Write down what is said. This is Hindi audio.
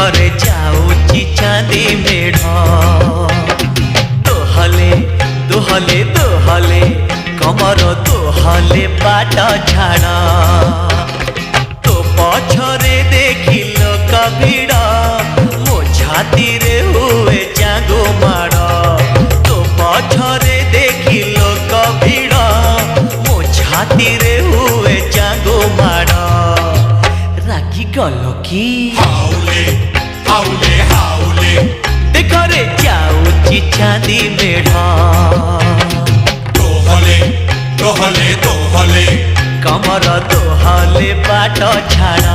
घरे जाऊची चांदी मेढ़ दोहले दोहले दोहले कमर दोहले बाट झाड़ तो पछरे देखी लोक भिड़ मो छाती रे हुए जागो माड़ तो पछरे देखी लोक भिड़ मो छाती रे हुए जागो माड़ रागी गल की हाउले हाउले हाउले देखो रे जाऊची चांदी मेढ़ दोहले दोहले दोहले कमर दोहले बाट झाड़